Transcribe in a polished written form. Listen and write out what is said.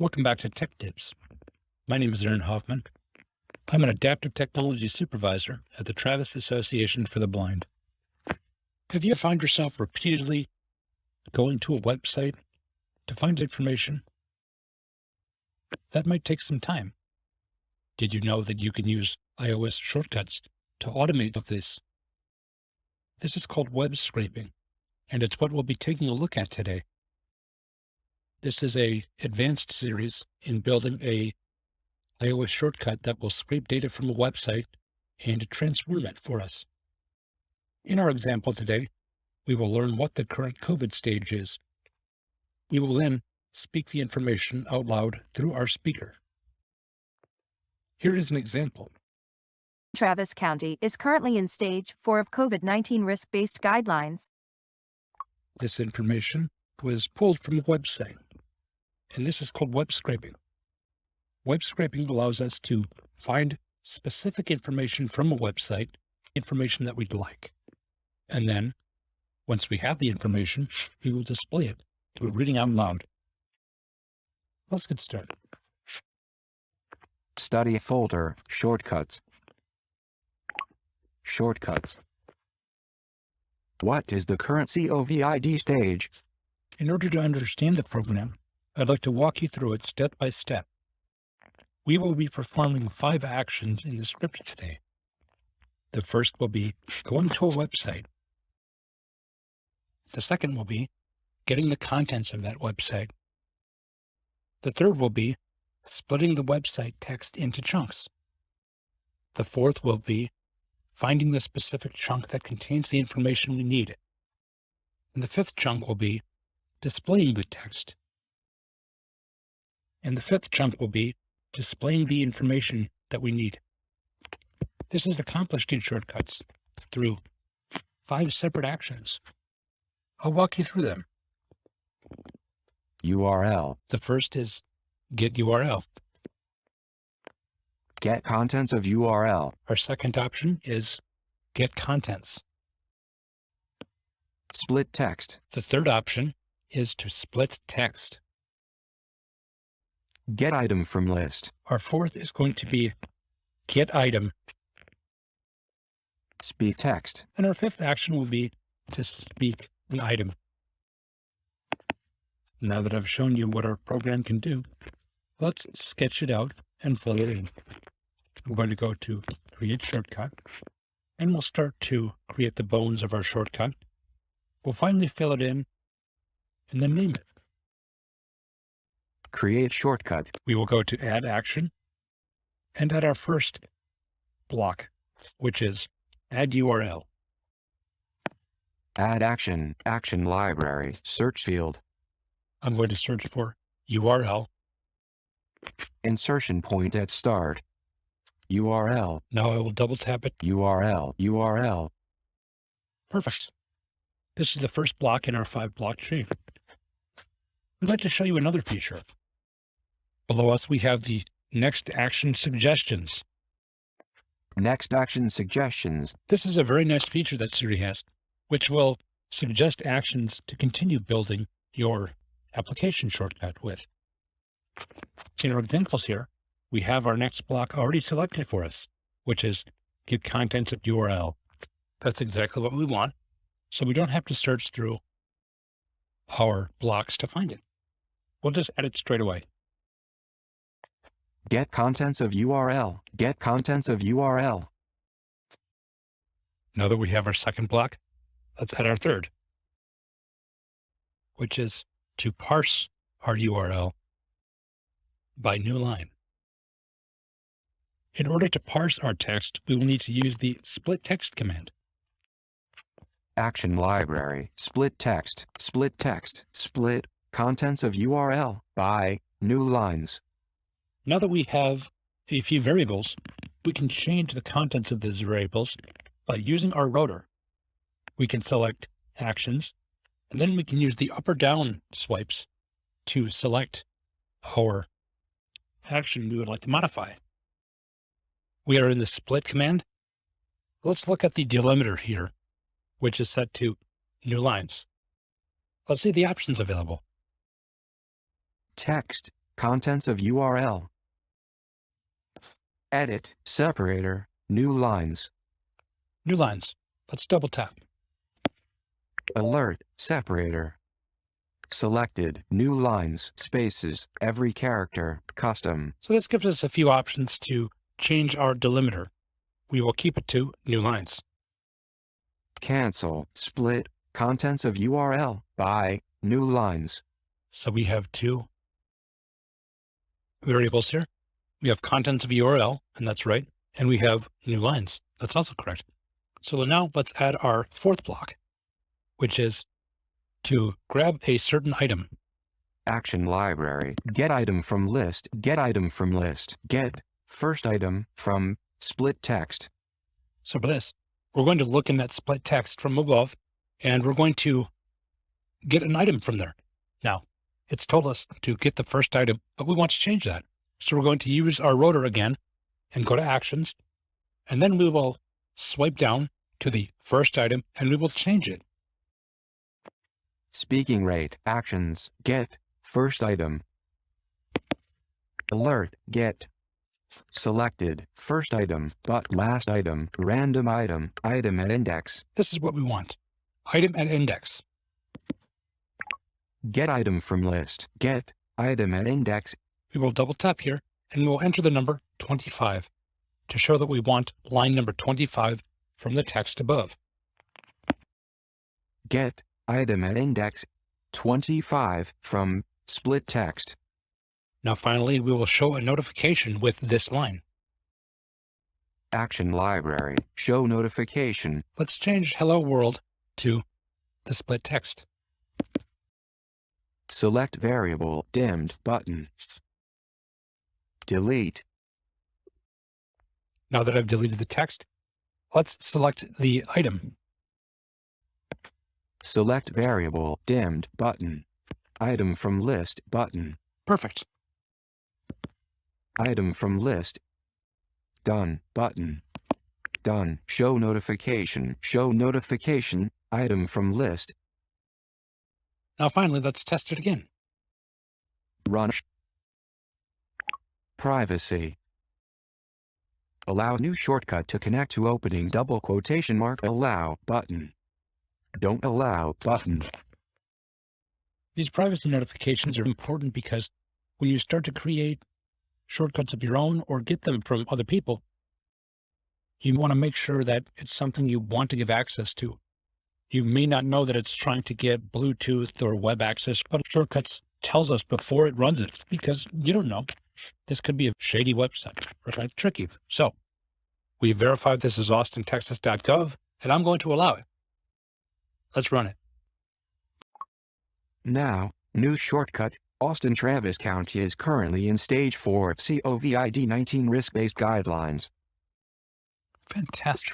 Welcome back to Tech Tips. My name is Aaron Hoffman. I'm an adaptive technology supervisor at the Travis Association for the Blind. Have you found yourself repeatedly going to a website to find information? That might take some time. Did you know that you can use iOS shortcuts to automate this? This is called web scraping, and it's what we'll be taking a look at today. This is an advanced series in building a iOS shortcut that will scrape data from a website and transform it for us. In our example today, we will learn what the current COVID stage is. We will then speak the information out loud through our speaker. Here is an example. Travis County is currently in stage 4 of COVID-19 risk-based guidelines. This information was pulled from a website, and this is called web scraping. Web scraping allows us to find specific information from a website, information that we'd like. And then, once we have the information, we will display it through reading out loud. Let's get started. Study folder, shortcuts. Shortcuts. What is the current COVID stage? In order to understand the program, I'd like to walk you through it step by step. We will be performing 5 actions in the script today. The first will be going to a website. The second will be getting the contents of that website. The third will be splitting the website text into chunks. The fourth will be finding the specific chunk that contains the information we need. And the fifth chunk will be displaying the text. And the fifth chunk will be displaying the information that we need. This is accomplished in shortcuts through 5 separate actions. I'll walk you through them. URL. The first is get URL. Get contents of URL. Our second option is get contents. Split text. The third option is to split text. Get item from list. Our fourth is going to be get item. Speak text. And our fifth action will be to speak an item. Now that I've shown you what our program can do, let's sketch it out and fill it in. I'm going to go to Create Shortcut, and we'll start to create the bones of our shortcut. We'll finally fill it in, and then name it. Create shortcut. We will go to Add Action, and add our first block, which is Add URL. Add action. Action library. Search field. I'm going to search for URL. Insertion point at start. URL. Now I will double tap it. URL. URL. Perfect. This is the first block in our 5-block chain. We'd like to show you another feature. Below us, we have the Next Action Suggestions. Next action suggestions. This is a very nice feature that Siri has, which will suggest actions to continue building your application shortcut with. In our examples here, we have our next block already selected for us, which is get contents of URL. That's exactly what we want, so we don't have to search through our blocks to find it. We'll just add it straight away. Get contents of URL. Get contents of URL. Now that we have our second block, let's add our third, which is to parse our URL by new line. In order to parse our text, we will need to use the split text command. Action library. Split text. Split text. Split contents of URL by new lines. Now that we have a few variables, we can change the contents of these variables by using our rotor. We can select actions, and then we can use the up or down swipes to select our action we would like to modify. We are in the split command. Let's look at the delimiter here, which is set to new lines. Let's see the options available. Text. Contents of URL. Edit, separator, new lines. New lines. Let's double tap. Alert, separator. Selected, new lines, spaces, every character, custom. So this gives us a few options to change our delimiter. We will keep it to new lines. Cancel, split, contents of URL, by, new lines. So we have two variables here. We have contents of URL, and that's right. And we have new lines. That's also correct. So now let's add our fourth block, which is to grab a certain item. Action library, get item from list, get item from list, get, first item, from, split text. So for this, we're going to look in that split text from above, and we're going to get an item from there. Now, it's told us to get the first item, but we want to change that. So we're going to use our rotor again and go to actions, and then we will swipe down to the first item and we will change it. Speaking rate, actions, get, first item. Alert, get. Selected, first item, but last item, random item, item at index. This is what we want. Item at index. Get item from list, get, item at index. We will double tap here and we will enter the number 25 to show that we want line number 25 from the text above. Get, item at index, 25 from, split text. Now finally, we will show a notification with this line. Action library, show notification. Let's change hello world to the split text. Select variable, dimmed button. Delete. Now that I've deleted the text, let's select the item. Select variable, dimmed button. Item from list button. Perfect. Item from list. Done button. Done. Show notification. Show notification. Item from list. Now finally, let's test it again. Run. Privacy. Allow new shortcut to connect to opening double quotation mark allow button. Don't allow button. These privacy notifications are important because when you start to create shortcuts of your own or get them from other people, you want to make sure that it's something you want to give access to. You may not know that it's trying to get Bluetooth or web access, but shortcuts tells us before it runs it because you don't know. This could be a shady website or kind of tricky. So we verified this is austintexas.gov and I'm going to allow it. Let's run it. Now, new shortcut. Austin Travis County is currently in stage 4 of COVID-19 risk-based guidelines. Fantastic.